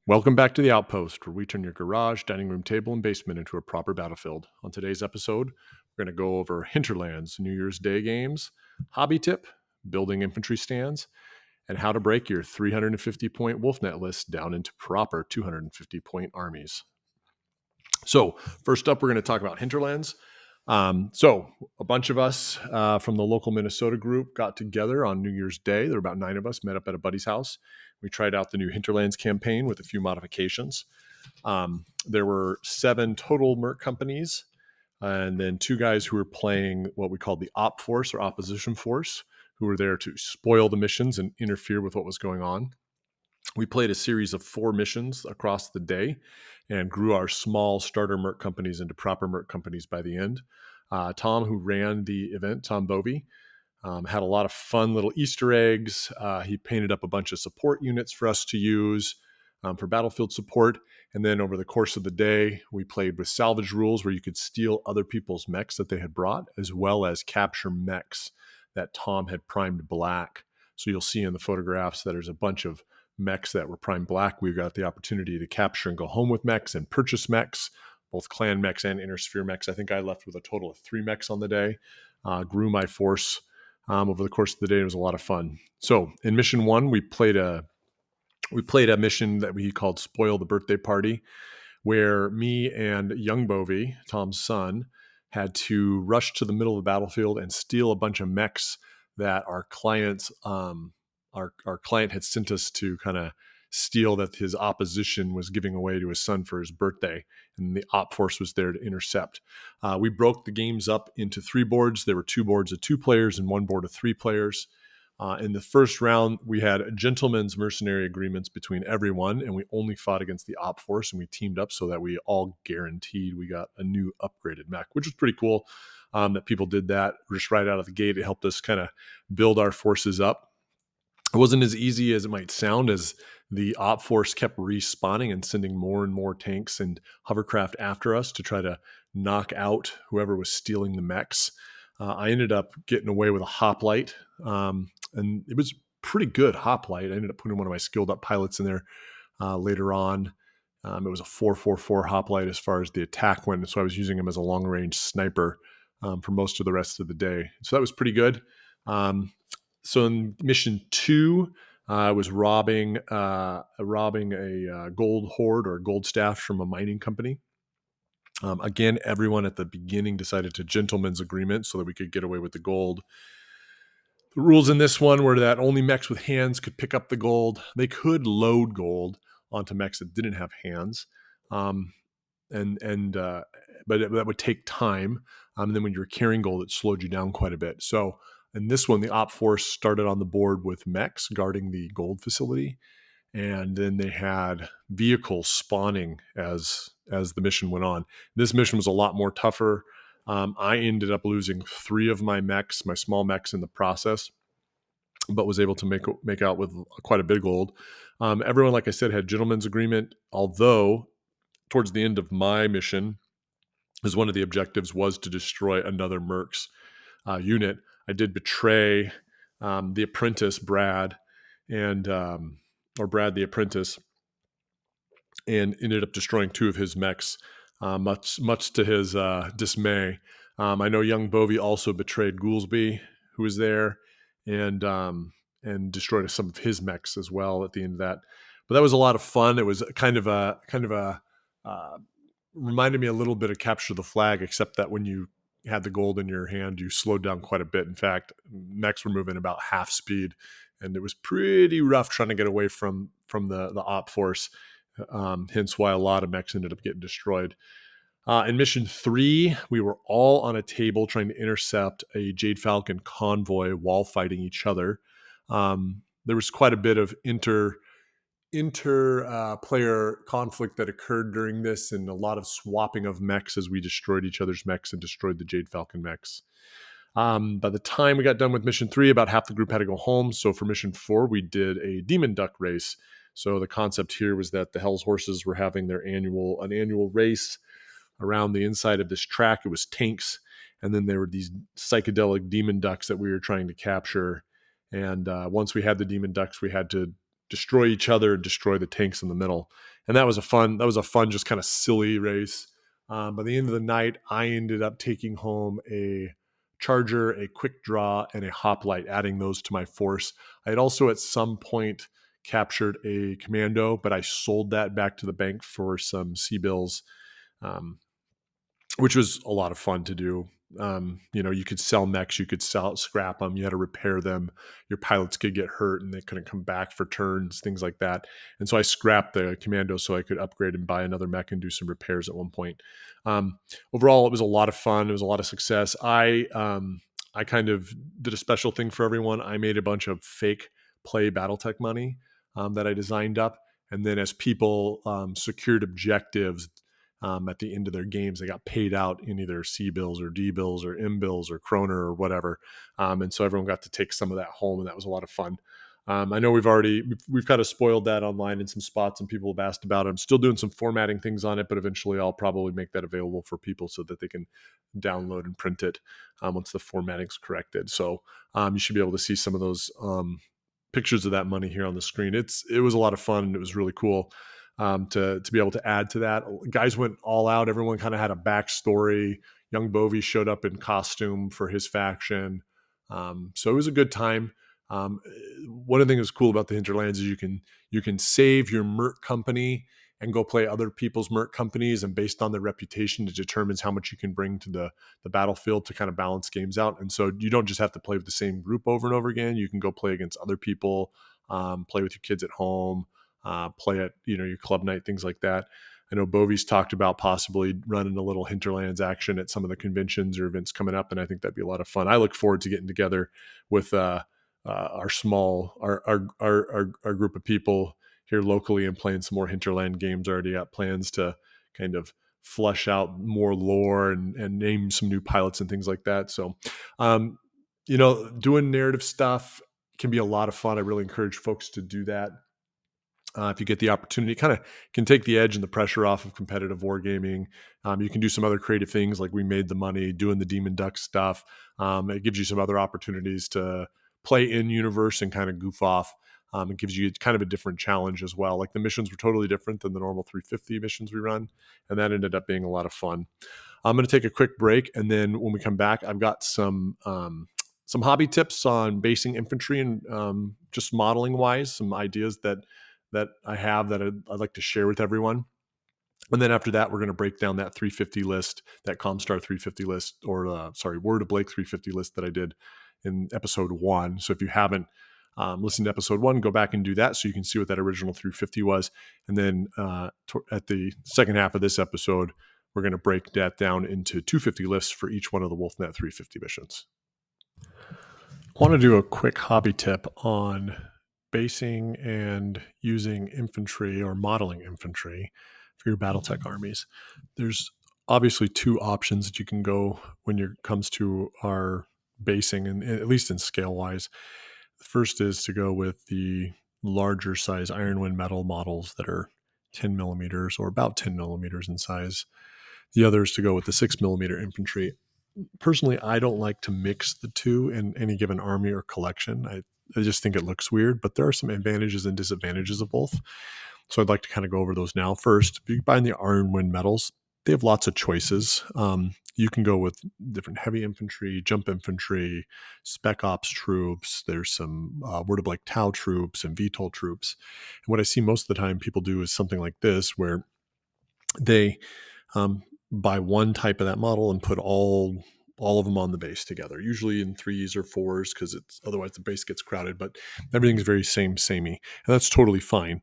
Welcome back to the Outpost, where we turn your garage, dining room table, and basement into a proper battlefield. On today's episode, we're going to go over Hinterlands, New Year's Day games, hobby tip, building infantry stands, and how to break your 350-point Wolfnet list down into proper 250-point armies. So, first up, we're going to talk about Hinterlands. So, a bunch of us from the local Minnesota group got together on New Year's Day. There were about 9 of us, met up at a buddy's house. We tried out the new Hinterlands campaign with a few modifications. There were 7 total merc companies, and then 2 guys who were playing what we called the op force or opposition force, who were there to spoil the missions and interfere with what was going on. We played a series of 4 missions across the day and grew our small starter merc companies into proper merc companies by the end. Tom, who ran the event, Tom Bovey, had a lot of fun little Easter eggs. He painted up a bunch of support units for us to use for battlefield support. And then over the course of the day, we played with salvage rules where you could steal other people's mechs that they had brought, as well as capture mechs that Tom had primed black. So you'll see in the photographs that there's a bunch of mechs that were primed black. We got the opportunity to capture and go home with mechs and purchase mechs, both clan mechs and intersphere mechs. I think I left with a total of 3 mechs on the day. Grew my force over the course of the day. It was a lot of fun. So in mission 1, we played a mission that we called Spoil the Birthday Party, where me and young Bovey, Tom's son, had to rush to the middle of the battlefield and steal a bunch of mechs that our clients our client had sent us to kind of steal, that his opposition was giving away to his son for his birthday, and the op force was there to intercept. We broke the games up into 3 boards. There were 2 boards of 2 players and 1 board of 3 players. In the first round, we had gentlemen's mercenary agreements between everyone, and we only fought against the op force, and we teamed up so that we all guaranteed we got a new upgraded mech, which was pretty cool that people did that just right out of the gate. It helped us kind of build our forces up. It wasn't as easy as it might sound, as the op force kept respawning and sending more and more tanks and hovercraft after us to try to knock out whoever was stealing the mechs. I ended up getting away with a hoplite, and it was pretty good hoplite. I ended up putting one of my skilled up pilots in there later on. It was a 444 hoplite as far as the attack went, so I was using him as a long range sniper for most of the rest of the day. So that was pretty good. So in mission 2, I was robbing a gold hoard or gold staff from a mining company. Again, everyone at the beginning decided to gentleman's agreement so that we could get away with the gold. The rules in this one were that only mechs with hands could pick up the gold. They could load gold onto mechs that didn't have hands, but that would take time. And then when you were carrying gold, it slowed you down quite a bit. So in this one, the op force started on the board with mechs guarding the gold facility, and then they had vehicles spawning as the mission went on. This mission was a lot more tougher. I ended up losing 3 of my mechs, my small mechs, in the process, but was able to make out with quite a bit of gold. Everyone, like I said, had gentleman's agreement, although towards the end of my mission, as one of the objectives was to destroy another mercs unit, I did betray the apprentice, Brad, or Brad the apprentice, and ended up destroying 2 of his mechs, much to his dismay. I know young Bovey also betrayed Goolsby, who was there, and destroyed some of his mechs as well at the end of that. But that was a lot of fun. It was kind of a reminded me a little bit of Capture the Flag, except that when you had the gold in your hand, you slowed down quite a bit. In fact, mechs were moving about half speed, and it was pretty rough trying to get away from the op force. Hence why a lot of mechs ended up getting destroyed. In mission 3, we were all on a table trying to intercept a Jade Falcon convoy while fighting each other. There was quite a bit of inter-player conflict that occurred during this, and a lot of swapping of mechs as we destroyed each other's mechs and destroyed the Jade Falcon mechs. By the time we got done with mission 3, about half the group had to go home. So for mission 4, we did a Demon Duck race. So the concept here was that the Hell's Horses were having an annual race around the inside of this track. It was tanks, and then there were these psychedelic demon ducks that we were trying to capture. And once we had the demon ducks, we had to destroy each other and destroy the tanks in the middle. and that was a fun just kind of silly race. By the end of the night, I ended up taking home a charger, a quick draw, and a hoplite, adding those to my force. I had also at some point captured a commando, but I sold that back to the bank for some C-bills, um, which was a lot of fun to do. You could sell mechs, you could scrap them, you had to repair them. Your pilots could get hurt and they couldn't come back for turns, things like that. And so I scrapped the commando so I could upgrade and buy another mech and do some repairs at one point. Overall, it was a lot of fun. It was a lot of success. I kind of did a special thing for everyone. I made a bunch of fake play Battletech money that I designed up. And then as people secured objectives, at the end of their games, they got paid out in either C-bills or D-bills or M-bills or Kroner or whatever. And so everyone got to take some of that home, and that was a lot of fun. I know we've kind of spoiled that online in some spots, and people have asked about it. I'm still doing some formatting things on it, but eventually I'll probably make that available for people so that they can download and print it once the formatting's corrected. So you should be able to see some of those pictures of that money here on the screen. It was a lot of fun, and it was really cool to be able to add to that. Guys went all out. Everyone kind of had a backstory. Young Bovey showed up in costume for his faction, so it was a good time. One of the things that's cool about the Hinterlands is you can save your Merc company and go play other people's Merc companies, and based on their reputation, it determines how much you can bring to the battlefield to kind of balance games out. And so you don't just have to play with the same group over and over again. You can go play against other people, play with your kids at home, play at your club night, things like that. I know Bovey's talked about possibly running a little Hinterlands action at some of the conventions or events coming up, and I think that'd be a lot of fun. I look forward to getting together with our group of people here locally and playing some more Hinterland games. I already got plans to kind of flush out more lore and name some new pilots and things like that. So, doing narrative stuff can be a lot of fun. I really encourage folks to do that. If you get the opportunity, kind of can take the edge and the pressure off of competitive wargaming. You can do some other creative things like we made the money doing the Demon Duck stuff. It gives you some other opportunities to play in universe and kind of goof off. It gives you kind of a different challenge as well. Like the missions were totally different than the normal 350 missions we run, and that ended up being a lot of fun. I'm going to take a quick break, and then when we come back, I've got some hobby tips on basing infantry and just modeling wise, some ideas that I have that I'd like to share with everyone. And then after that, we're going to break down that 350 list, that Comstar 350 list, or Word of Blake 350 list that I did in episode 1. So if you haven't listened to episode 1, go back and do that so you can see what that original 350 was. And then at the second half of this episode, we're going to break that down into 250 lists for each one of the Wolfnet 350 missions. I want to do a quick hobby tip on basing and using infantry or modeling infantry for your Battletech armies. There's obviously 2 options that you can go when it comes to our basing, and at least in scale wise. The first is to go with the larger size Ironwind metal models that are 10 millimeters or about 10 millimeters in size. The other is to go with the 6 millimeter infantry. Personally, I don't like to mix the two in any given army or collection. I just think it looks weird, but there are some advantages and disadvantages of both. So I'd like to kind of go over those now. First, if you buy the Ironwind medals, they have lots of choices. You can go with different heavy infantry, jump infantry, spec ops troops. There's some Word of Blake Tau troops and VTOL troops. And what I see most of the time people do is something like this, where they buy one type of that model and put all of them on the base together, usually in 3s or 4s, because it's otherwise the base gets crowded. But everything's very samey, and that's totally fine.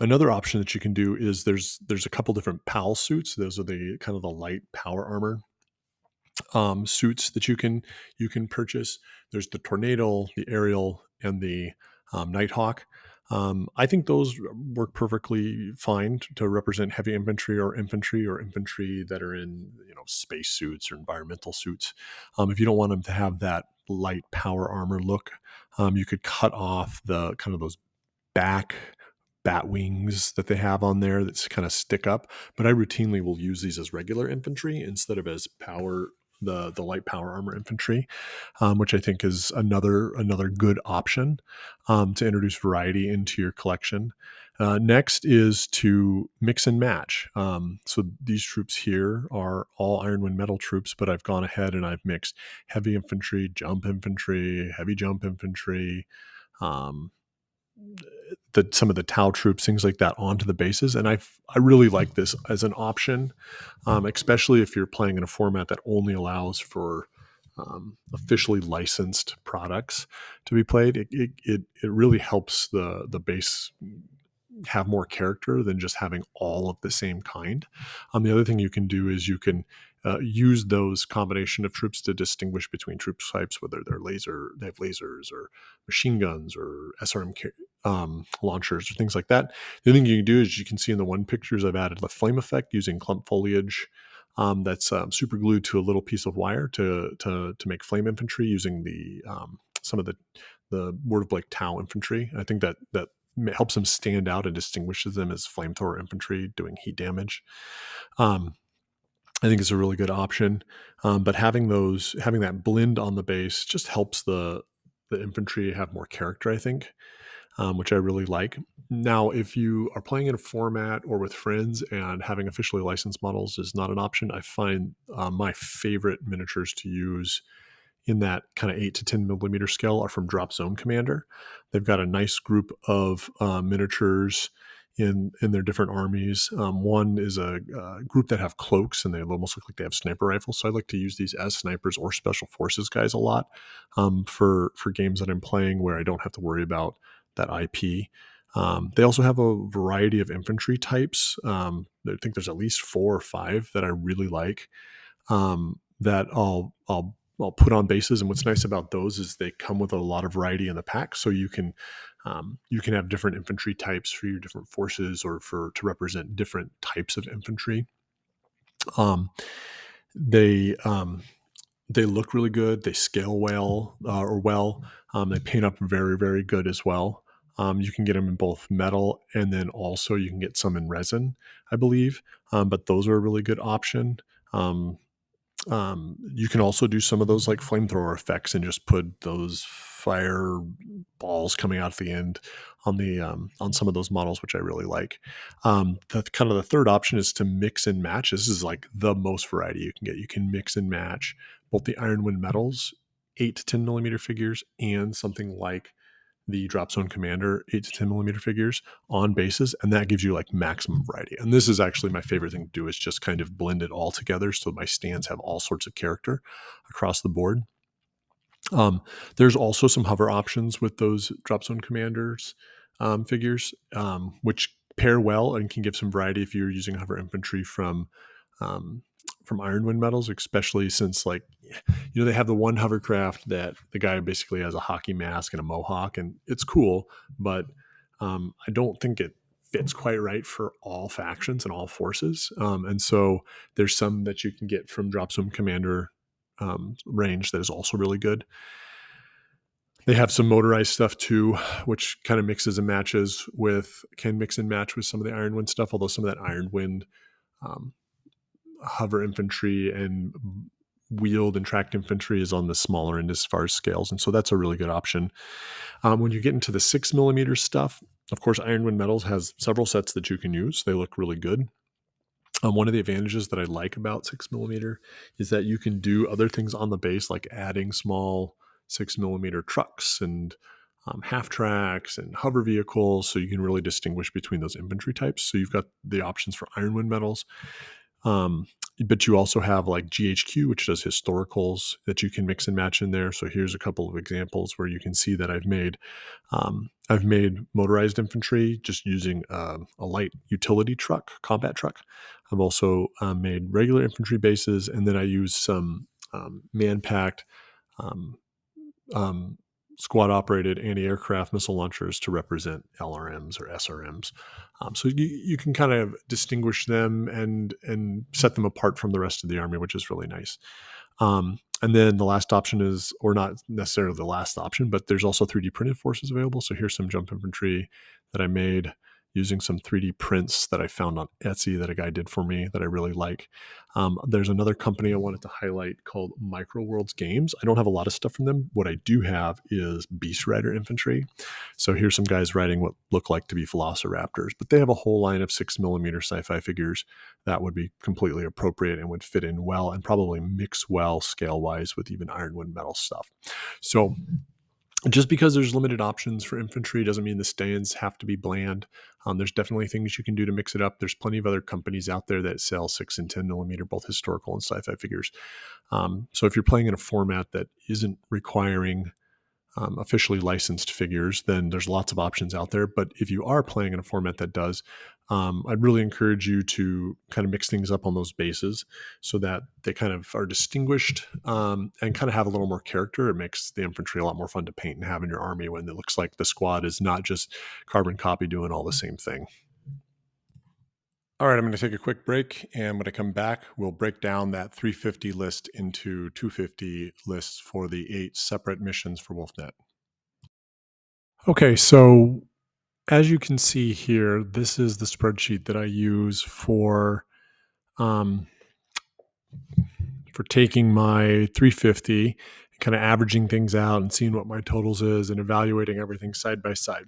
Another option that you can do is there's a couple different PAL suits. Those are the kind of the light power armor suits that you can purchase. There's the Tornado, the Aerial, and the Nighthawk. I think those work perfectly fine to represent heavy infantry or infantry that are in space suits or environmental suits. If you don't want them to have that light power armor look, you could cut off the kind of those back bat wings that they have on there that's kind of stick up. But I routinely will use these as regular infantry instead of as the light power armor infantry, which I think is another good option to introduce variety into your collection. Next is to mix and match. So these troops here are all Iron Wind Metal troops, but I've gone ahead and I've mixed heavy infantry, jump infantry, heavy jump infantry, um, some of the Tau troops, things like that, onto the bases. And I really like this as an option, especially if you're playing in a format that only allows for officially licensed products to be played. It really helps the base have more character than just having all of the same kind. The other thing you can do is you can use those combination of troops to distinguish between troop types, whether they have lasers or machine guns or SRM launchers or things like that. The other thing you can do is you can see in the one pictures I've added the flame effect using clump foliage. That's super glued to a little piece of wire to make flame infantry using the some of the Word of Blake Tau infantry. I think that helps them stand out and distinguishes them as flamethrower infantry doing heat damage. I think it's a really good option. But having that blend on the base just helps the infantry have more character, I think, which I really like. Now, if you are playing in a format or with friends and having officially licensed models is not an option, I find my favorite miniatures to use in that kind of 8 to 10 millimeter scale are from Drop Zone Commander. They've got a nice group of miniatures in their different armies. One is a group that have cloaks and they almost look like they have sniper rifles. So I like to use these as snipers or special forces guys a lot for games that I'm playing where I don't have to worry about that IP. They also have a variety of infantry types. I think there's at least 4 or 5 that I really like that I'll put on bases. And what's nice about those is they come with a lot of variety in the pack, so you can have different infantry types for your different forces or to represent different types of infantry. Um, they they look really good. They scale well They paint up very, very good as well. You can get them in both metal and then also you can get some in resin, I believe. But those are a really good option. Um, you can also do some of those like flamethrower effects and just put those fire balls coming out at the end on some of those models, which I really like. The kind of the third option is to mix and match. This is like the most variety you can get. You can mix and match both the Iron Wind metals, 8 to 10 millimeter figures, and something like the Drop Zone Commander 8 to 10 millimeter figures on bases, and that gives you like maximum variety. And this is actually my favorite thing to do, is just kind of blend it all together so my stands have all sorts of character across the board. There's also some hover options with those Drop Zone Commanders figures, which pair well and can give some variety if you're using hover infantry um, from Iron Wind medals, especially since they have the one hovercraft that the guy basically has a hockey mask and a mohawk, and it's cool, but I don't think it fits quite right for all factions and all forces. And so there's some that you can get from Drop Zone Commander range that is also really good. They have some motorized stuff too, which kind of can mix and match with some of the Iron Wind stuff, although some of that Iron Wind um, hover infantry and wheeled and tracked infantry is on the smaller end as far as scales. And so that's a really good option. When you get into the 6 millimeter stuff, of course, Iron Wind Metals has several sets that you can use. They look really good. One of the advantages that I like about 6 millimeter is that you can do other things on the base, like adding small 6 millimeter trucks and half tracks and hover vehicles. So you can really distinguish between those infantry types. So you've got the options for Iron Wind Metals. But you also have like GHQ, which does historicals that you can mix and match in there. So here's a couple of examples where you can see that I've made motorized infantry just using a light utility truck, combat truck. I've also made regular infantry bases, and then I use some man-packed squad operated anti-aircraft missile launchers to represent LRMs or SRMs. So you can kind of distinguish them and set them apart from the rest of the army, which is really nice. And then the last option is, or not necessarily the last option, but there's also 3D printed forces available. So here's some jump infantry that I made using some 3D prints that I found on Etsy that a guy did for me that I really like. There's another company I wanted to highlight called Micro Worlds Games. I don't have a lot of stuff from them. What I do have is Beast Rider Infantry. So here's some guys riding what look like to be Velociraptors, but they have a whole line of 6mm sci-fi figures that would be completely appropriate and would fit in well and probably mix well scale-wise with even Ironwood metal stuff. So just because there's limited options for infantry doesn't mean the stands have to be bland. There's definitely things you can do to mix it up. There's plenty of other companies out there that sell 6 and 10mm, both historical and sci-fi figures. So if you're playing in a format that isn't requiring officially licensed figures, then there's lots of options out there. But if you are playing in a format that does, I'd really encourage you to kind of mix things up on those bases so that they kind of are distinguished and kind of have a little more character. It makes the infantry a lot more fun to paint and have in your army when it looks like the squad is not just carbon copy doing all the same thing. All right, I'm going to take a quick break, and when I come back, we'll break down that 350 list into 250 lists for the 8 separate missions for Wolfnet. Okay, so as you can see here, this is the spreadsheet that I use um, for taking my 350, kind of averaging things out and seeing what my totals is and evaluating everything side by side.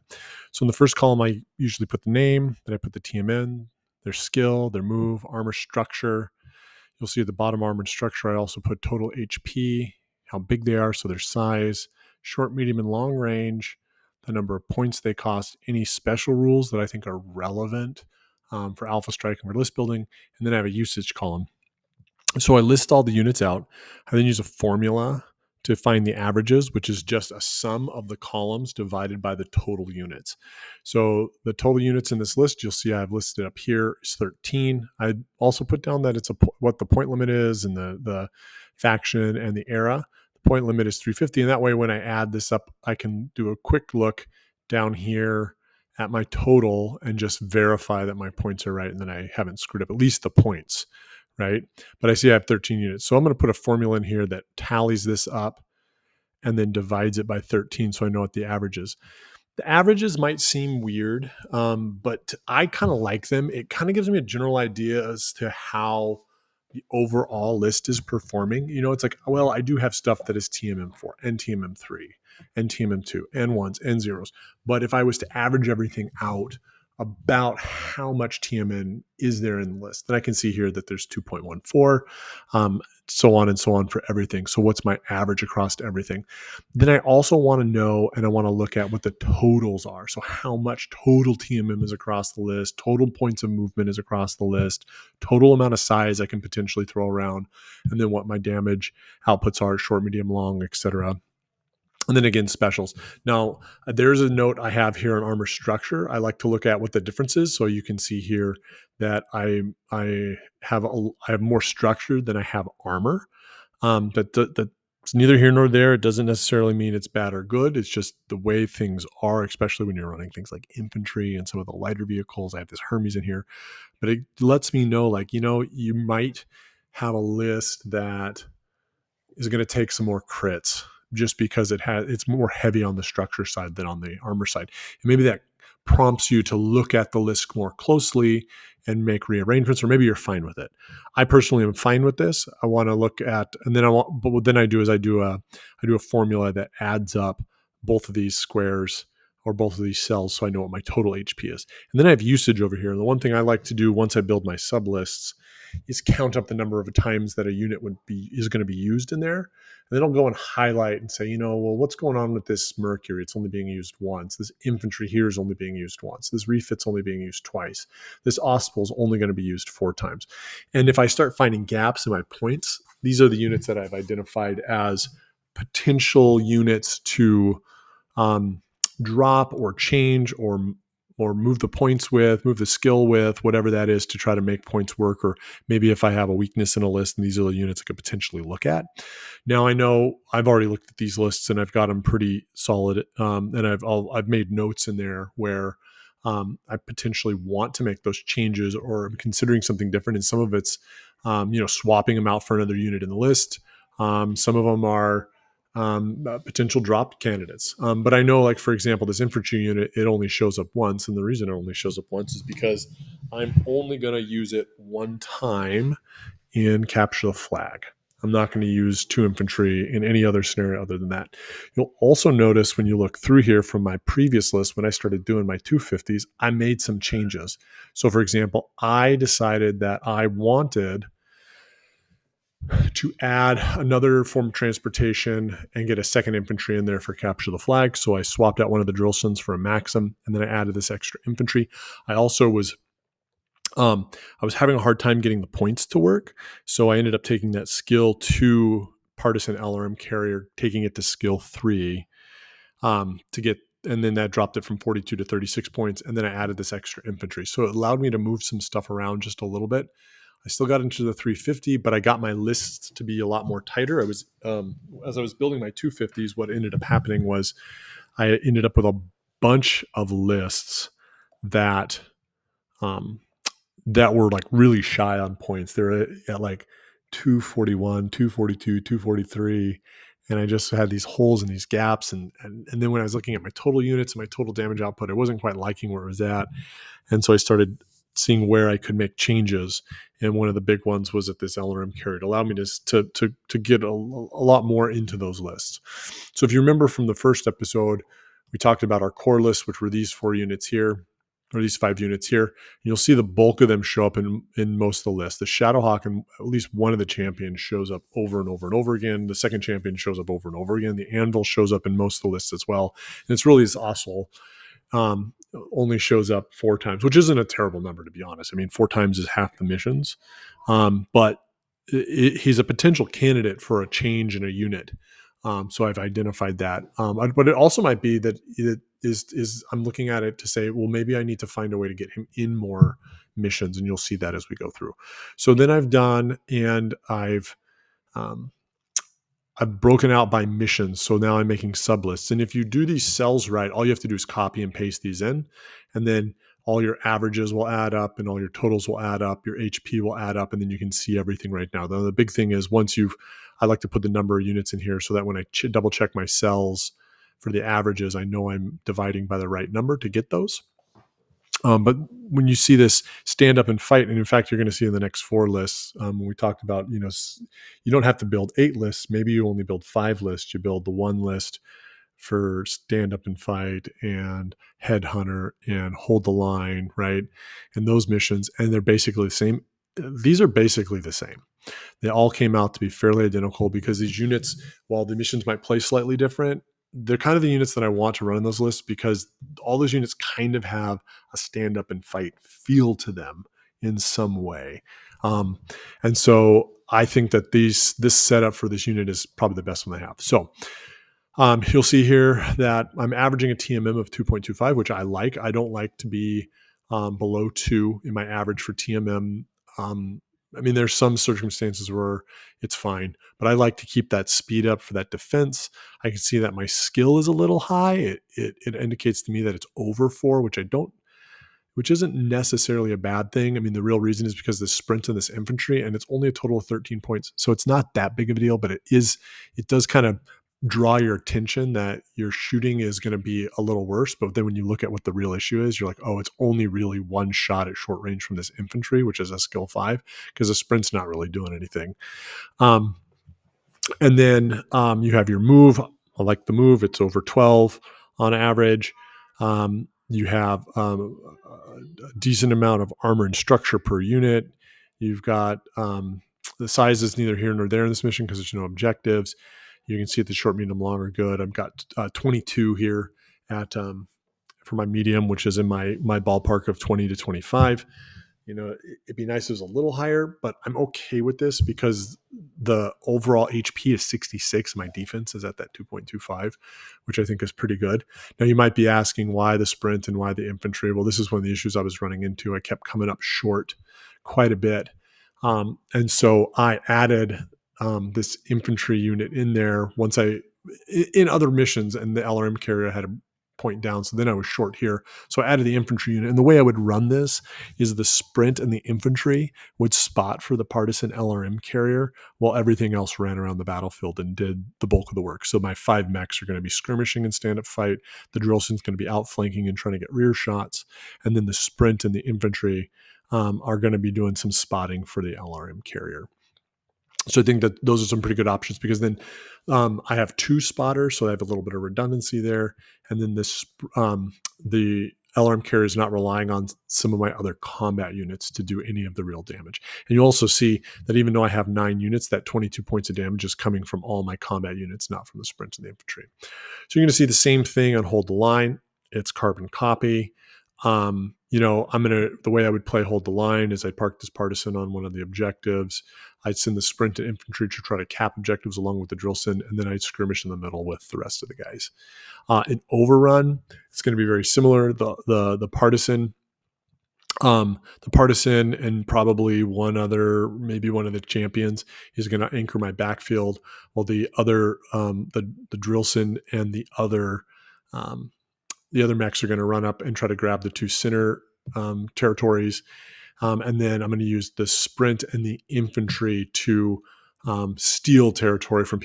So in the first column, I usually put the name, then I put the TMN, their skill, their move, armor structure. You'll see at the bottom armor and structure, I also put total HP, how big they are, so their size, short, medium, and long range, the number of points they cost, any special rules that I think are relevant for Alpha Strike and for list building, and then I have a usage column. So I list all the units out. I then use a formula to find the averages, which is just a sum of the columns divided by the total units. So the total units in this list, you'll see I've listed up here is 13. I also put down that it's what the point limit is and the faction and the era. The point limit is 350. And that way, when I add this up, I can do a quick look down here at my total and just verify that my points are right and then I haven't screwed up at least the points. Right. But I see I have 13 units. So I'm going to put a formula in here that tallies this up and then divides it by 13 so I know what the average is. The averages might seem weird, but I kind of like them. It kind of gives me a general idea as to how the overall list is performing. You know, it's like, well, I do have stuff that is TMM4 and TMM3 and TMM2 and ones and zeros. But if I was to average everything out about how much TMN is there in the list, then I can see here that there's 2.14, so on and so on for everything. So what's my average across everything? Then I also want to know, and I want to look at what the totals are. So how much total TMM is across the list, total points of movement is across the list, total amount of size I can potentially throw around, and then what my damage outputs are, short, medium, long, etc. And then again, specials. Now, there's a note I have here on armor structure. I like to look at what the difference is. So you can see here that I have more structure than I have armor. That's neither here nor there. It doesn't necessarily mean it's bad or good. It's just the way things are, especially when you're running things like infantry and some of the lighter vehicles. I have this Hermes in here, but it lets me know, like, you might have a list that is going to take some more crits just because it's more heavy on the structure side than on the armor side. And maybe that prompts you to look at the list more closely and make rearrangements, or maybe you're fine with it. I personally am fine with this. I want to look at, and then but what then I do is I do a formula that adds up both of these squares or both of these cells so I know what my total HP is. And then I have usage over here. And the one thing I like to do once I build my sub lists is count up the number of times that a unit is going to be used in there. And then I'll go and highlight and say, well, what's going on with this Mercury? It's only being used once. This infantry here is only being used once. This refit's only being used twice. This Ospel is only going to be used 4 times. And if I start finding gaps in my points, these are the units that I've identified as potential units to drop or change or move the points with, move the skill with, whatever that is, to try to make points work. Or maybe if I have a weakness in a list and these are the units I could potentially look at. Now I know I've already looked at these lists and I've got them pretty solid. And I've made notes in there where I potentially want to make those changes or I'm considering something different. And some of it's, swapping them out for another unit in the list. Some of them are potential drop candidates. But I know, like, for example, this infantry unit, it only shows up once. And the reason it only shows up once is because I'm only going to use it one time in capture the flag. I'm not going to use 2 infantry in any other scenario other than that. You'll also notice when you look through here from my previous list, when I started doing my 250s, I made some changes. So, for example, I decided that I wanted to add another form of transportation and get a second infantry in there for capture the flag. So I swapped out one of the Drillsons for a Maxim, and then I added this extra infantry. I also was I was having a hard time getting the points to work, so I ended up taking that skill 2 partisan LRM carrier, taking it to skill 3 to get, and then that dropped it from 42 to 36 points, and then I added this extra infantry. So it allowed me to move some stuff around just a little bit. I still got into the 350, but I got my list to be a lot more tighter. I was as I was building my 250s, what ended up happening was I ended up with a bunch of lists that um, that were like really shy on points. They're at like 241, 242, 243. And I just had these holes and these gaps. And then when I was looking at my total units and my total damage output, I wasn't quite liking where it was at. And so I started seeing where I could make changes. And one of the big ones was at this LRM carrier. It allowed me to get a lot more into those lists. So if you remember from the first episode, we talked about our core list, which were these 4 units here, or these 5 units here. You'll see the bulk of them show up in most of the lists. The Shadowhawk and at least one of the champions shows up over and over and over again. The second champion shows up over and over again. The Anvil shows up in most of the lists as well. And it's really this Oswald only shows up 4 times, which isn't a terrible number, to be honest. I mean, 4 times is half the missions. But he's a potential candidate for a change in a unit. So I've identified that. But it also might be that it is I'm looking at it to say, well, maybe I need to find a way to get him in more missions, and you'll see that as we go through. So then I've done, and um, I've broken out by missions. So now I'm making sublists. And if you do these cells right, all you have to do is copy and paste these in. And then all your averages will add up and all your totals will add up. Your HP will add up. And then you can see everything right now. The big thing is I like to put the number of units in here so that when I double check my cells for the averages, I know I'm dividing by the right number to get those. But when you see this stand up and fight, and in fact, you're going to see in the next 4 lists, when we talked about, you don't have to build 8 lists. Maybe you only build 5 lists. You build the 1 list for stand up and fight and headhunter and hold the line, right? And those missions, and they're basically the same. These are basically the same. They all came out to be fairly identical because these units, while the missions might play slightly different, they're kind of the units that I want to run in those lists because all those units kind of have a stand up and fight feel to them in some way. And so I think that this setup for this unit is probably the best one they have. So you'll see here that I'm averaging a TMM of 2.25, which I like. I don't like to be below 2 in my average for TMM. I mean, there's some circumstances where it's fine, but I like to keep that speed up for that defense. I can see that my skill is a little high. It indicates to me that it's over 4, which isn't necessarily a bad thing. I mean, the real reason is because the sprint and this infantry, and it's only a total of 13 points. So it's not that big of a deal, but it does kind of draw your attention that your shooting is going to be a little worse. But then when you look at what the real issue is, you're like, oh, it's only really 1 shot at short range from this infantry, which is a skill 5, because the sprint's not really doing anything. And then you have your move. I like the move. It's over 12 on average. You have a decent amount of armor and structure per unit. You've got the size is neither here nor there in this mission because there's no objectives. You can see that the short, medium, long are good. I've got 22 here at for my medium, which is in my ballpark of 20 to 25. It'd be nice if it was a little higher, but I'm okay with this because the overall HP is 66. My defense is at that 2.25, which I think is pretty good. Now, you might be asking why the sprint and why the infantry. Well, this is one of the issues I was running into. I kept coming up short quite a bit. And so I added this infantry unit in there in other missions, and the LRM carrier had point down. So then I was short here. So I added the infantry unit. And the way I would run this is the sprint and the infantry would spot for the partisan LRM carrier while everything else ran around the battlefield and did the bulk of the work. So my 5 mechs are going to be skirmishing and stand-up fight. The drillson's going to be outflanking and trying to get rear shots. And then the sprint and the infantry are going to be doing some spotting for the LRM carrier. So I think that those are some pretty good options, because then I have 2 spotters, so I have a little bit of redundancy there. And then the LRM carrier is not relying on some of my other combat units to do any of the real damage. And you also see that even though I have 9 units, that 22 points of damage is coming from all my combat units, not from the sprint and the infantry. So you're going to see the same thing on Hold the Line. It's carbon copy. The way I would play Hold the Line is I'd park this partisan on one of the objectives. I'd send the sprint and infantry to try to cap objectives along with the drillson, and then I'd skirmish in the middle with the rest of the guys. In Overrun, it's going to be very similar. The partisan and probably maybe one of the champions is going to anchor my backfield, while the other, the drillson and the other mechs are going to run up and try to grab the 2 center territories. And then I'm going to use the sprint and the infantry to steal territory from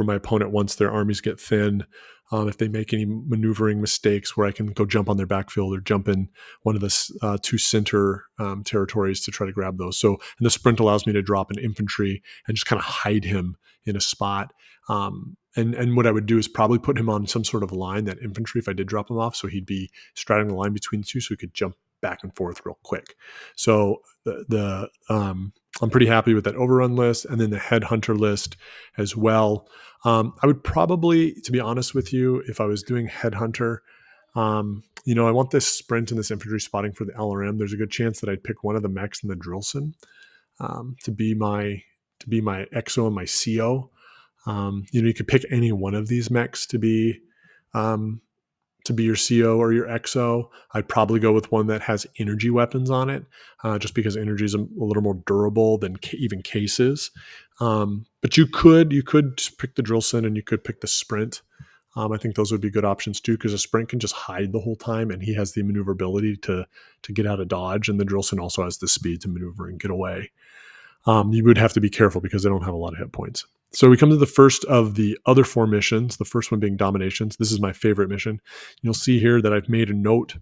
my opponent once their armies get thin. If they make any maneuvering mistakes, where I can go jump on their backfield or jump in one of the 2 center territories to try to grab those. So, and the sprint allows me to drop an infantry and just kind of hide him in a spot. And what I would do is probably put him on some sort of line, that infantry, if I did drop him off, so he'd be straddling the line between the 2, so he could jump back and forth real quick. So I'm pretty happy with that Overrun list, and then the Headhunter list as well. I would probably, to be honest with you, if I was doing Headhunter, I want this sprint and this infantry spotting for the LRM. There's a good chance that I'd pick one of the mechs and the drillson to be my XO and my CO. You could pick any one of these mechs to be your CO or your XO. I'd probably go with one that has energy weapons on it, just because energy is a little more durable than even cases. But you could pick the drillson and you could pick the sprint. I think those would be good options too, because a sprint can just hide the whole time, and he has the maneuverability to get out of dodge, and the drillson also has the speed to maneuver and get away. You would have to be careful because they don't have a lot of hit points. So we come to the first of the other 4 missions, the first one being Dominations. This is my favorite mission. You'll see here that I've made a note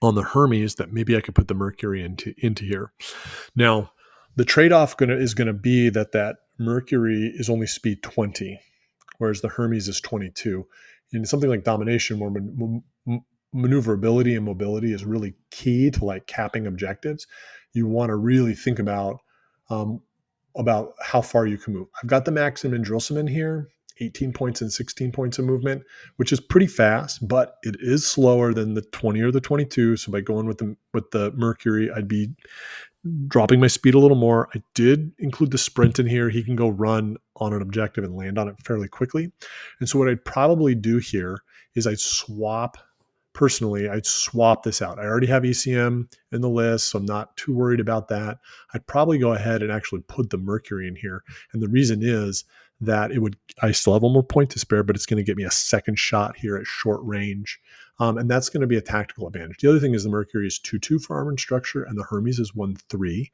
on the Hermes that maybe I could put the Mercury into here. Now, the trade-off is going to be that Mercury is only speed 20, whereas the Hermes is 22. In something like Domination, where maneuverability and mobility is really key to like capping objectives, you want to really think about how far you can move. I've got the Maxim and Drillson in here, 18 points and 16 points of movement, which is pretty fast, but it is slower than the 20 or the 22. So by going with the Mercury, I'd be dropping my speed a little more. I did include the sprint in here. He can go run on an objective and land on it fairly quickly. And so what I'd probably do here is I'd swap this out. I already have ECM in the list, so I'm not too worried about that. I'd probably go ahead and actually put the Mercury in here. And the reason is that I still have one more point to spare, but it's going to get me a second shot here at short range. And that's going to be a tactical advantage. The other thing is the Mercury is 2-2 for armor and structure, and the Hermes is 1-3.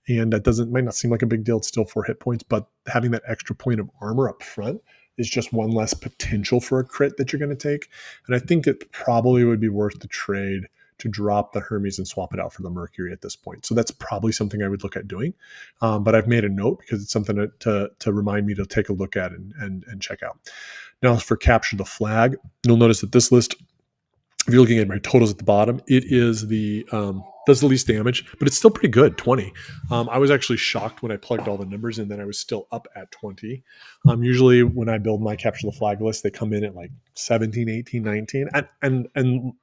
And that might not seem like a big deal. It's still 4 hit points, but having that extra point of armor up front is just one less potential for a crit that you're going to take. And I think it probably would be worth the trade to drop the Hermes and swap it out for the Mercury at this point. So that's probably something I would look at doing. But I've made a note because it's something to remind me to take a look at and check out. Now for Capture the Flag, you'll notice that this list, if you're looking at my totals at the bottom, it is does the least damage, but it's still pretty good, 20. I was actually shocked when I plugged all the numbers in that I was still up at 20. Usually when I build my Capture the Flag list, they come in at like 17, 18, 19. And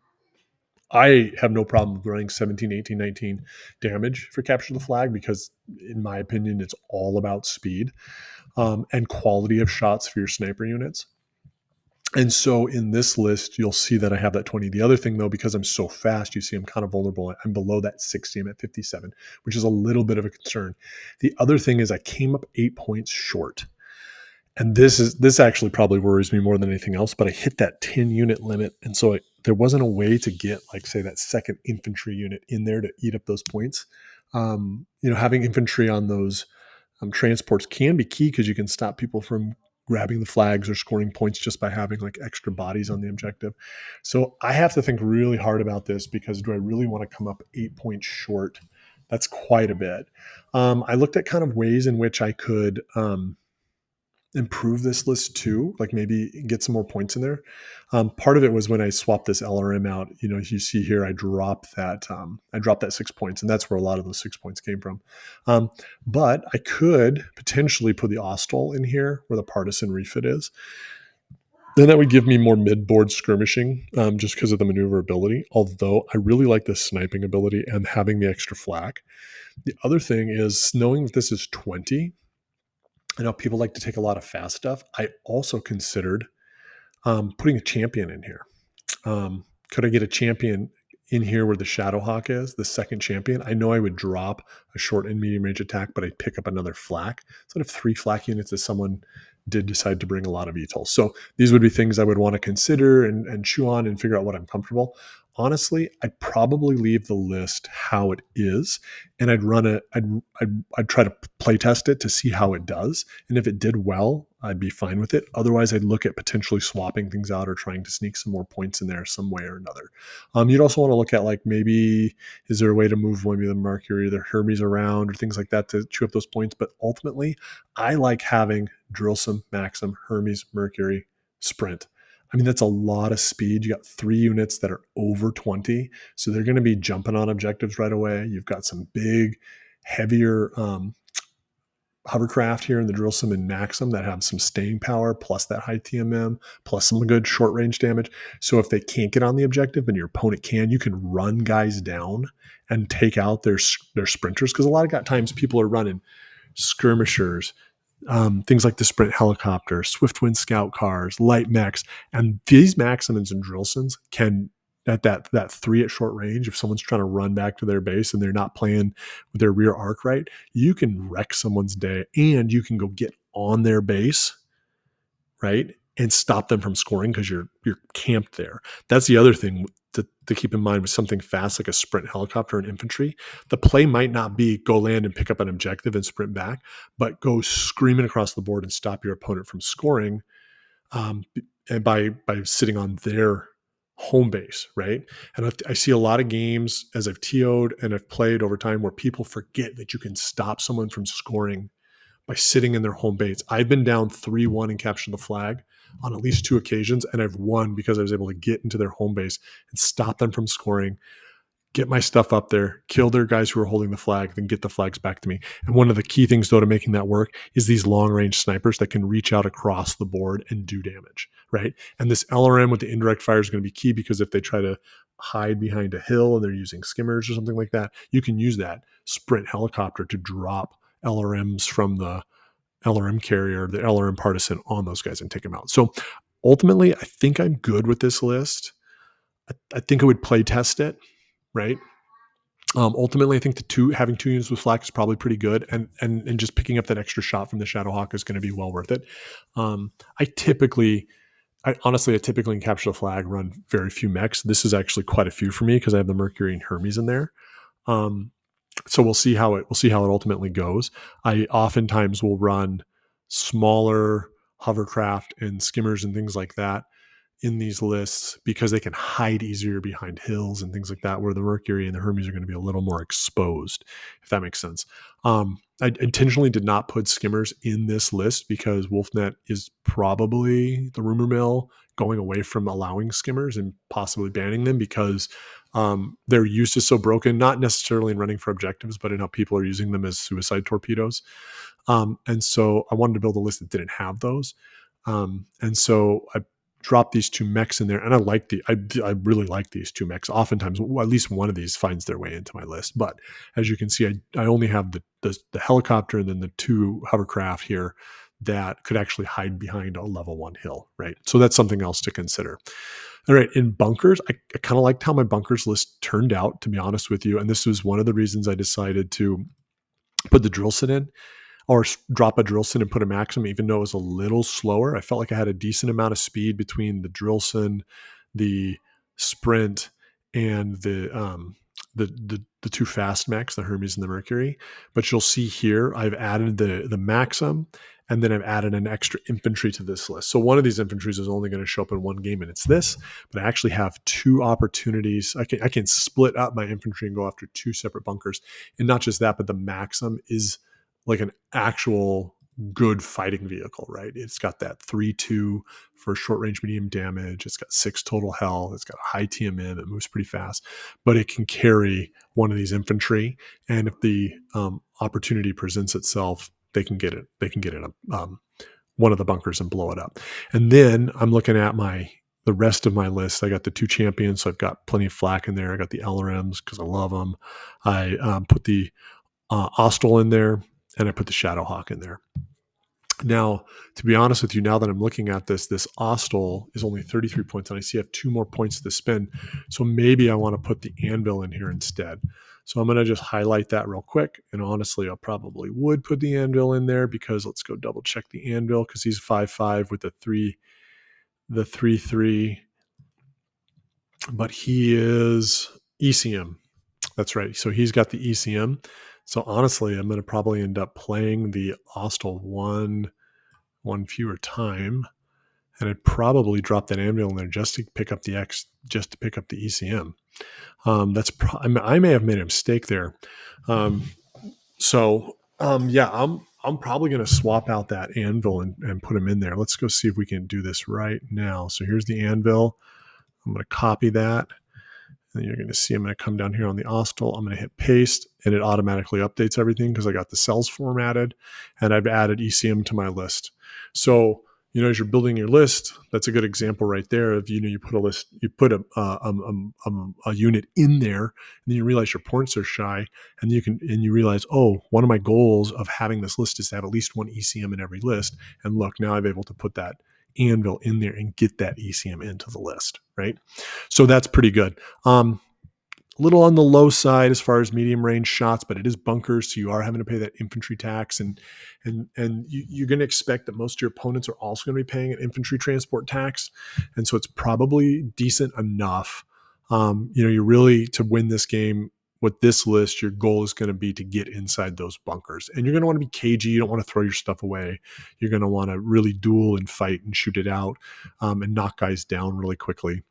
I have no problem running 17, 18, 19 damage for Capture the Flag because, in my opinion, it's all about speed and quality of shots for your sniper units. And so in this list, you'll see that I have that 20. The other thing, though, because I'm so fast, you see I'm kind of vulnerable. I'm below that 60. I'm at 57, which is a little bit of a concern. The other thing is I came up 8 points short. And this actually probably worries me more than anything else, but I hit that 10 unit limit. And so there wasn't a way to get, like, say, that second infantry unit in there to eat up those points. Having infantry on those transports can be key because you can stop people from grabbing the flags or scoring points just by having like extra bodies on the objective. So I have to think really hard about this, because do I really want to come up 8 points short? That's quite a bit. I looked at kind of ways in which I could improve this list too, like maybe get some more points in there. Part of it was when I swapped this LRM out. You see here, I dropped that 6 points, and that's where a lot of those 6 points came from. But I could potentially put the Austral in here where the partisan refit is. Then that would give me more mid-board skirmishing, just because of the maneuverability. Although I really like the sniping ability and having the extra flak. The other thing is knowing that this is 20. I know people like to take a lot of fast stuff. I also considered putting a champion in here. Could I get a champion in here where the Shadowhawk is, the second champion? I know I would drop a short and medium range attack, but I'd pick up another flak. So I'd have 3 flak units if someone did decide to bring a lot of VTOLs. So these would be things I would want to consider and chew on and figure out what I'm comfortable. Honestly, I'd probably leave the list how it is, and I'd run it. I'd try to play test it to see how it does, and if it did well, I'd be fine with it. Otherwise, I'd look at potentially swapping things out or trying to sneak some more points in there some way or another. You'd also want to look at, like, maybe is there a way to move maybe the Mercury or the Hermes around or things like that to chew up those points. But ultimately, I like having Drillsome, Maxim, Hermes, Mercury, Sprint. I mean, that's a lot of speed. You got 3 units that are over 20, so they're going to be jumping on objectives right away. You've got some big, heavier hovercraft here in the Drillsome and Maxim that have some staying power, plus that high TMM, plus some good short range damage. So if they can't get on the objective and your opponent can, you can run guys down and take out their sprinters. Because a lot of times people are running skirmishers, things like the Sprint helicopter, Swiftwind scout cars, light mechs, and these Maximans and Drillsons can, at that 3 at short range, if someone's trying to run back to their base and they're not playing with their rear arc right, you can wreck someone's day, and you can go get on their base, right, and stop them from scoring because you're camped there. That's the other thing to keep in mind with something fast like a Sprint helicopter and infantry. The play might not be go land and pick up an objective and sprint back, but go screaming across the board and stop your opponent from scoring, and by sitting on their home base, right? And I see a lot of games as I've TO'd and I've played over time where people forget that you can stop someone from scoring by sitting in their home base. I've been down 3-1 and captured the flag on at least 2 occasions, and I've won because I was able to get into their home base and stop them from scoring, get my stuff up there, kill their guys who are holding the flag, then get the flags back to me. And one of the key things, though, to making that work is these long-range snipers that can reach out across the board and do damage, right? And this LRM with the indirect fire is going to be key, because if they try to hide behind a hill and they're using skimmers or something like that, you can use that Sprint helicopter to drop LRMs from the LRM carrier, the LRM partisan, on those guys and take them out. So ultimately, I think I'm good with this list. I think I would play test it, right? Ultimately, I think having 2 units with flak is probably pretty good, and just picking up that extra shot from the Shadowhawk is going to be well worth it. I typically in Capture the Flag run very few mechs. This is actually quite a few for me because I have the Mercury and Hermes in there. So we'll see how it ultimately goes. I oftentimes will run smaller hovercraft and skimmers and things like that in these lists because they can hide easier behind hills and things like that, where the Mercury and the Hermes are going to be a little more exposed, if that makes sense. I intentionally did not put skimmers in this list because Wolfnet is probably, the rumor mill, going away from allowing skimmers and possibly banning them because their use is so broken, not necessarily in running for objectives, but in how people are using them as suicide torpedoes. And so I wanted to build a list that didn't have those. And so I dropped these 2 mechs in there, and I really like these 2 mechs. Oftentimes, at least one of these finds their way into my list. But as you can see, I only have the helicopter and then the 2 hovercraft here that could actually hide behind a level 1 hill, right? So that's something else to consider. All right, in bunkers, I kind of liked how my bunkers list turned out, to be honest with you. And this was one of the reasons I decided to put the Drillson in, or drop a Drillson and put a Maxim, even though it was a little slower. I felt like I had a decent amount of speed between the Drillson, the sprint, and the two fast mechs, the Hermes and the Mercury. But you'll see here I've added the Maxim, and then I've added an extra infantry to this list. So one of these infantries is only going to show up in one game, and it's this. But I actually have two opportunities. I can split up my infantry and go after two separate bunkers, and not just that, but the Maxim is like an actual good fighting vehicle, right? It's got that 3-2 for short range medium damage. It's got 6 total health. It's got a high TMM. It moves pretty fast, but it can carry one of these infantry. And if the opportunity presents itself, they can get it. They can get it one of the bunkers and blow it up. And then I'm looking at the rest of my list. I got the 2 champions, so I've got plenty of flak in there. I got the LRMs because I love them. I put the Ostel in there, and I put the Shadowhawk in there. Now, to be honest with you, now that I'm looking at this Ostel is only 33 points, and I see I have 2 more points to spend. So maybe I want to put the Anvil in here instead. So I'm going to just highlight that real quick. And honestly, I probably would put the Anvil in there because let's go double check the Anvil because he's 5-5 with the 3-3. But he is ECM. That's right. So he's got the ECM. So honestly, I'm going to probably end up playing the Ostel one fewer time, and I'd probably drop that Anvil in there just to pick up the ECM. I may have made a mistake there. I'm probably going to swap out that Anvil and put him in there. Let's go see if we can do this right now. So here's the Anvil. I'm going to copy that. And you're going to see I'm going to come down here on the Ostel. I'm going to hit paste, and it automatically updates everything because I got the cells formatted, and I've added ECM to my list. So, as you're building your list, that's a good example right there of, you put a list, you put a unit in there, and then you realize your points are shy, and you realize, oh, one of my goals of having this list is to have at least one ECM in every list. And look, now I'm able to put that Anvil in there and get that ECM into the list, right? So that's pretty good. A little on the low side as far as medium range shots, but it is bunkers, so you are having to pay that infantry tax, and you're going to expect that most of your opponents are also going to be paying an infantry transport tax, and so it's probably decent enough. You're really, to win this game with this list, your goal is going to be to get inside those bunkers, and you're going to want to be cagey. You don't want to throw your stuff away. You're going to want to really duel and fight and shoot it out, and knock guys down really quickly.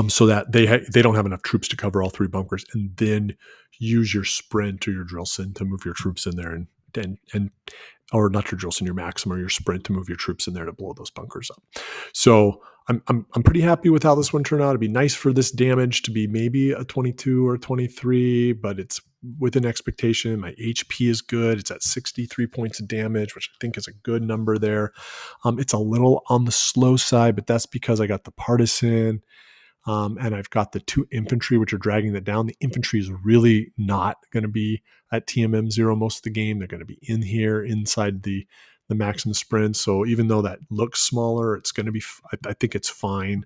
So that they don't have enough troops to cover all 3 bunkers, and then use your sprint or your Drillson to move your troops in there, and or not your Drillson, your Maxim or your sprint to move your troops in there to blow those bunkers up. So I'm pretty happy with how this one turned out. It'd be nice for this damage to be maybe a 22 or 23, but it's within expectation. My HP is good. It's at 63 points of damage, which I think is a good number there. It's a little on the slow side, but that's because I got the Partisan. And I've got the 2 infantry, which are dragging that down. The infantry is really not going to be at TMM 0 most of the game. They're going to be in here inside the Maxim sprint. So even though that looks smaller, it's going to be, I think it's fine.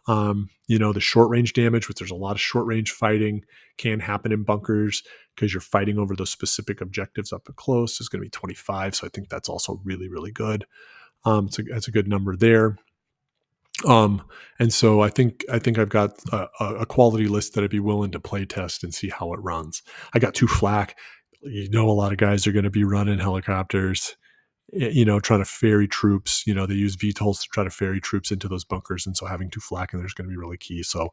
The short range damage, which there's a lot of short range fighting, can happen in bunkers because you're fighting over those specific objectives up close. Is going to be 25. So I think that's also really, really good. It's a good number there. And so I think I've got a quality list that I'd be willing to play test and see how it runs. I got 2 flak. A lot of guys are going to be running helicopters, trying to ferry troops. They use VTOLs to try to ferry troops into those bunkers. And so having 2 flak in there is going to be really key. So,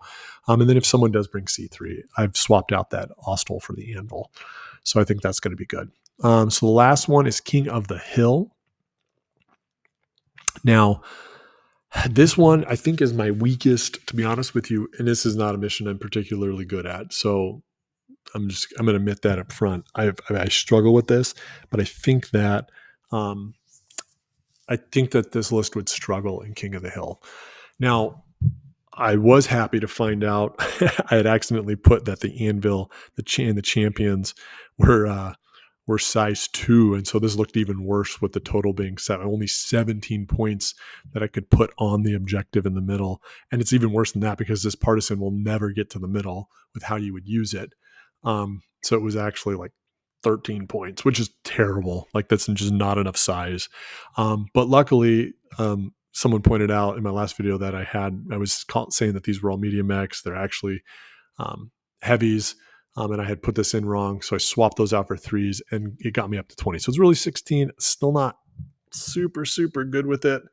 and then if someone does bring C3, I've swapped out that Ostel for the Anvil. So I think that's going to be good. So the last one is King of the Hill. Now, this one I think is my weakest, to be honest with you, and this is not a mission I'm particularly good at. So I'm going to admit that up front. I struggle with this, but I think that this list would struggle in King of the Hill. Now, I was happy to find out I had accidentally put that the Anvil, the champions were size 2, and so this looked even worse with the total being 7. Only 17 points that I could put on the objective in the middle, and it's even worse than that because this Partisan will never get to the middle with how you would use it. So it was actually like 13 points, which is terrible. Like that's just not enough size. But luckily, someone pointed out in my last video that I was saying that these were all medium mechs. They're actually heavies. And I had put this in wrong. So I swapped those out for 3s and it got me up to 20. So it's really 16. Still not super, super good with it.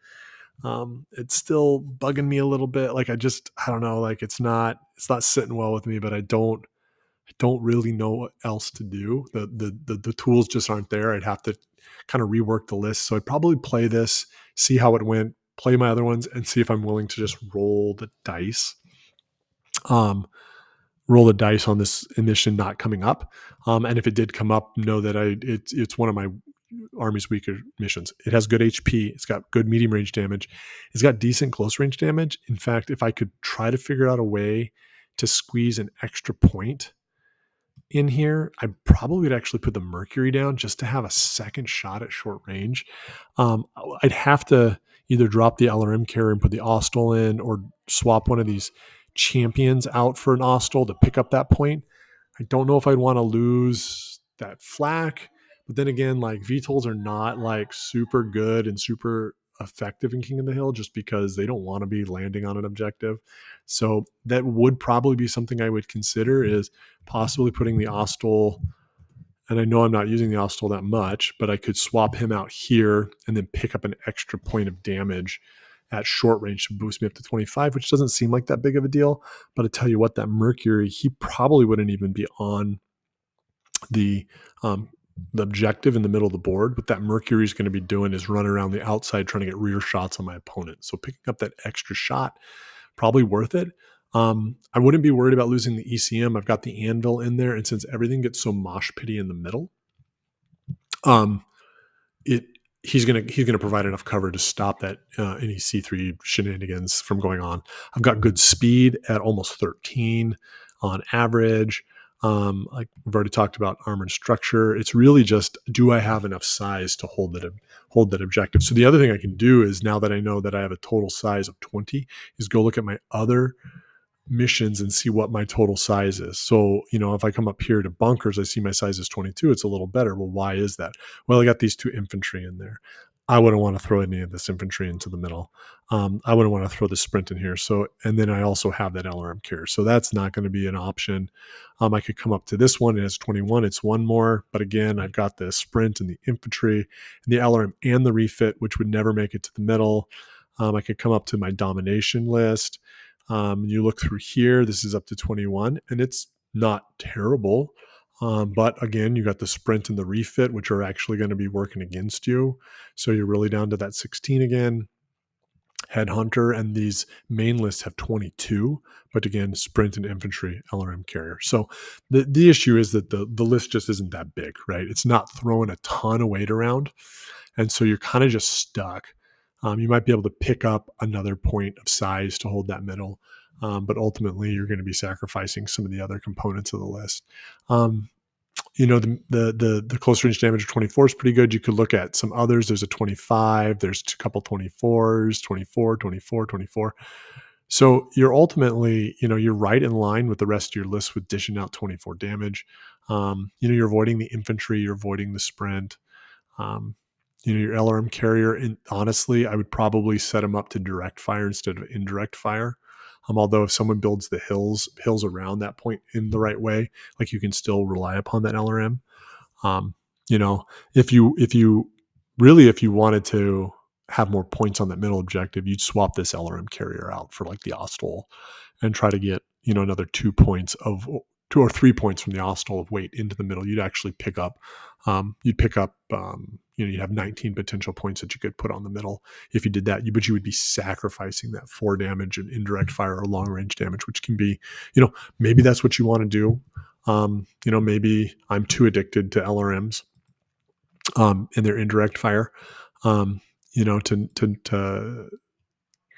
It's still bugging me a little bit. Like I don't know, like it's not sitting well with me, but I don't really know what else to do. The tools just aren't there. I'd have to kind of rework the list. So I'd probably play this, see how it went, play my other ones, and see if I'm willing to just roll the dice. Roll the dice on this mission not coming up. And if it did come up, know that it's one of my army's weaker missions. It has good HP. It's got good medium range damage. It's got decent close range damage. In fact, if I could try to figure out a way to squeeze an extra point in here, I probably would actually put the Mercury down just to have a second shot at short range. I'd have to either drop the LRM carrier and put the Austral in, or swap one of these champions out for an Austral to pick up that point. I don't know if I'd want to lose that flak, but then again, like VTOLs are not like super good and super effective in King of the Hill just because they don't want to be landing on an objective. So that would probably be something I would consider, is possibly putting the Austral. And I know I'm not using the Austral that much, but I could swap him out here and then pick up an extra point of damage at short range to boost me up to 25, which doesn't seem like that big of a deal. But I tell you what, that Mercury, he probably wouldn't even be on the objective in the middle of the board. What that Mercury is going to be doing is running around the outside trying to get rear shots on my opponent. So picking up that extra shot, probably worth it. I wouldn't be worried about losing the ECM. I've got the anvil in there, and since everything gets so mosh pitty in the middle, he's gonna provide enough cover to stop that any C3 shenanigans from going on. I've got good speed at almost 13 on average. Like we've already talked about armor and structure. It's really just, do I have enough size to hold that objective? So the other thing I can do is, now that I know that I have a total size of 20, is go look at my other missions and see what my total size is. So, if I come up here to bunkers, I see my size is 22. It's a little better. Well, why is that? Well, I got these 2 infantry in there. I wouldn't want to throw any of this infantry into the middle. I wouldn't want to throw the sprint in here. So, and then I also have that LRM carrier. So that's not going to be an option. I could come up to this one. It has 21. It's one more. But again, I've got the sprint and the infantry and the LRM and the refit, which would never make it to the middle. I could come up to my domination list. You look through here, this is up to 21, and it's not terrible. But again, you got the sprint and the refit, which are actually going to be working against you. So you're really down to that 16 again. Headhunter and these main lists have 22, but again, sprint and infantry, LRM carrier. So the issue is that the list just isn't that big, right? It's not throwing a ton of weight around. And so you're kind of just stuck. You might be able to pick up another point of size to hold that middle, but ultimately you're going to be sacrificing some of the other components of the list. The close range damage of 24 is pretty good. You could look at some others. There's a 25. There's a couple 24s, 24, 24, 24. So you're ultimately, you're right in line with the rest of your list with dishing out 24 damage. You're avoiding the infantry. You're avoiding the sprint. Your LRM carrier, and honestly, I would probably set them up to direct fire instead of indirect fire. Although if someone builds the hills around that point in the right way, like, you can still rely upon that LRM. If you wanted to have more points on that middle objective, you'd swap this LRM carrier out for like the Austral and try to get, another 2 or 3 points from the Austral of weight into the middle. You'd actually pick up, you'd have 19 potential points that you could put on the middle if you did that. But you would be sacrificing that 4 damage and indirect fire or long range damage, which can be, maybe that's what you want to do. Maybe I'm too addicted to LRMs and their indirect fire, to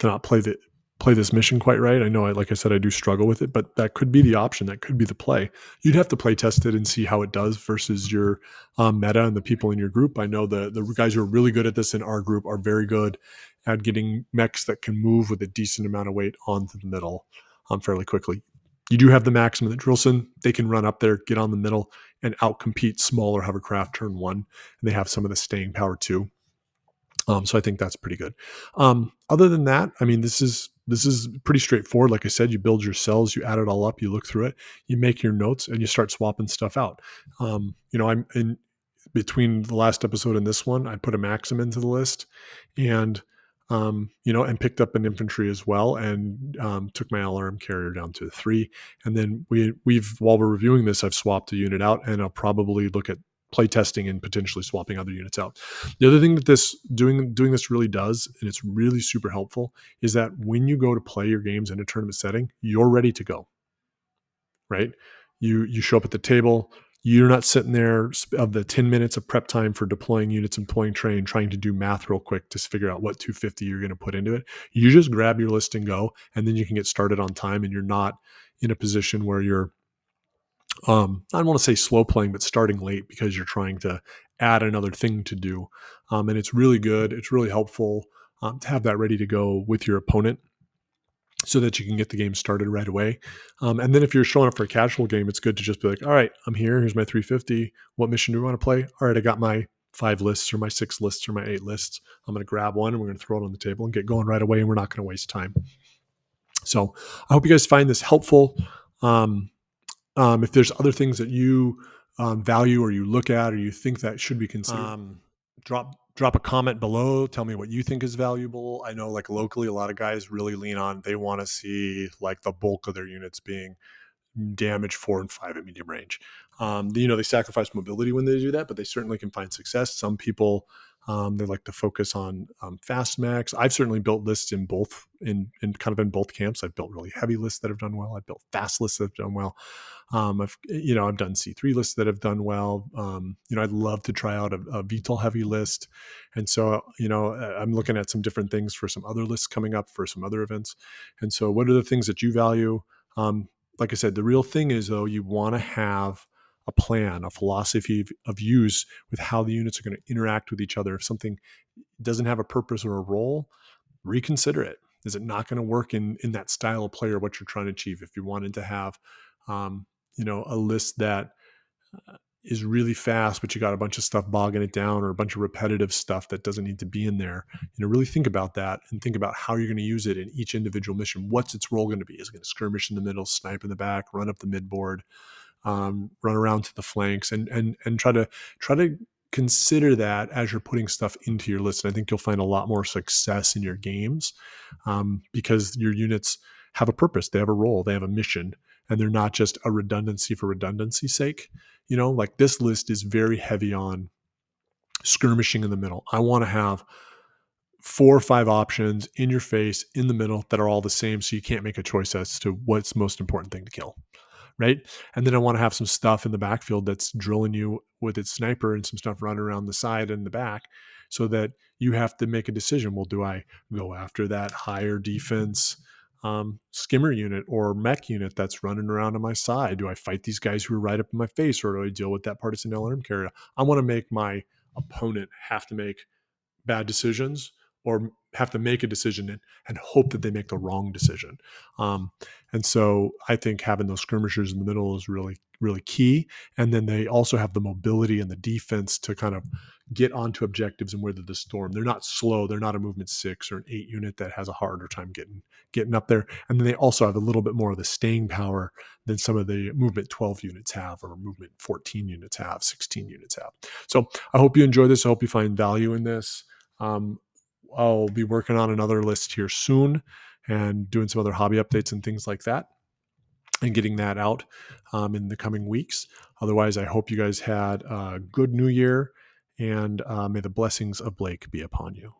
not play this mission quite right. I know, like I said, I do struggle with it, but that could be the option. That could be the play. You'd have to play test it and see how it does versus your meta and the people in your group. I know the guys who are really good at this in our group are very good at getting mechs that can move with a decent amount of weight onto the middle fairly quickly. You do have the Maxim and the Drillson. They can run up there, get on the middle, and outcompete smaller hovercraft turn 1. And they have some of the staying power too. So I think that's pretty good. Other than that, I mean, this is pretty straightforward. Like I said, you build your cells, you add it all up, you look through it, you make your notes, and you start swapping stuff out. I'm in between the last episode and this one, I put a Maxim into the list, and and picked up an infantry as well, and took my LRM carrier down to 3. And then we've while we're reviewing this, I've swapped a unit out, and I'll probably look at play testing and potentially swapping other units out. The other thing that this doing this really does, and it's really super helpful, is that when you go to play your games in a tournament setting, you're ready to go, right? You show up at the table. You're not sitting there of the 10 minutes of prep time for deploying units and deploying train, trying to do math real quick to figure out what 250 you're going to put into it. You just grab your list and go, and then you can get started on time, and you're not in a position where you're I don't want to say slow playing, but starting late because you're trying to add another thing to do. And it's really good. It's really helpful to have that ready to go with your opponent so that you can get the game started right away. And then if you're showing up for a casual game, it's good to just be like, all right, I'm here. Here's my 350. What mission do we want to play? All right, I got my 5 lists or my 6 lists or my 8 lists. I'm going to grab one and we're going to throw it on the table and get going right away. And we're not going to waste time. So I hope you guys find this helpful. If there's other things that you value or you look at or you think that should be considered, drop a comment below. Tell me what you think is valuable. I know like locally, a lot of guys really lean on, they want to see like the bulk of their units being damage 4 and 5 at medium range. They sacrifice mobility when they do that, but they certainly can find success. Some people, they like to focus on fast max. I've certainly built lists in both in both camps. I've built really heavy lists that have done well. I've built fast lists that have done well. I've done C3 lists that have done well. I'd love to try out a VTOL heavy list. And so, I'm looking at some different things for some other lists coming up for some other events. And so what are the things that you value? Like I said, the real thing is though, you want to have a plan, a philosophy of use with how the units are going to interact with each other. If something doesn't have a purpose or a role, reconsider it. Is it not going to work in that style of player, what you're trying to achieve? If you wanted to have, a list that is really fast, but you got a bunch of stuff bogging it down or a bunch of repetitive stuff that doesn't need to be in there, really think about that and think about how you're going to use it in each individual mission. What's its role going to be? Is it going to skirmish in the middle, snipe in the back, run up the midboard, run around to the flanks, and try to consider that as you're putting stuff into your list. And I think you'll find a lot more success in your games because your units have a purpose, they have a role, they have a mission, and they're not just a redundancy for redundancy's sake. Like this list is very heavy on skirmishing in the middle. I want to have 4 or 5 options in your face in the middle that are all the same, so you can't make a choice as to what's the most important thing to kill. Right. And then I want to have some stuff in the backfield that's drilling you with its sniper and some stuff running around the side and the back so that you have to make a decision. Well, do I go after that higher defense skimmer unit or mech unit that's running around on my side? Do I fight these guys who are right up in my face, or do I deal with that partisan LRM carrier? I want to make my opponent have to make bad decisions or have to make a decision and hope that they make the wrong decision. And so I think having those skirmishers in the middle is really, really key. And then they also have the mobility and the defense to kind of get onto objectives and weather the storm. They're not slow. They're not a movement 6 or an 8 unit that has a harder time getting up there. And then they also have a little bit more of the staying power than some of the movement 12 units have, or movement 14 units have, 16 units have. So I hope you enjoy this. I hope you find value in this. I'll be working on another list here soon and doing some other hobby updates and things like that and getting that out in the coming weeks. Otherwise, I hope you guys had a good new year, and may the blessings of Blake be upon you.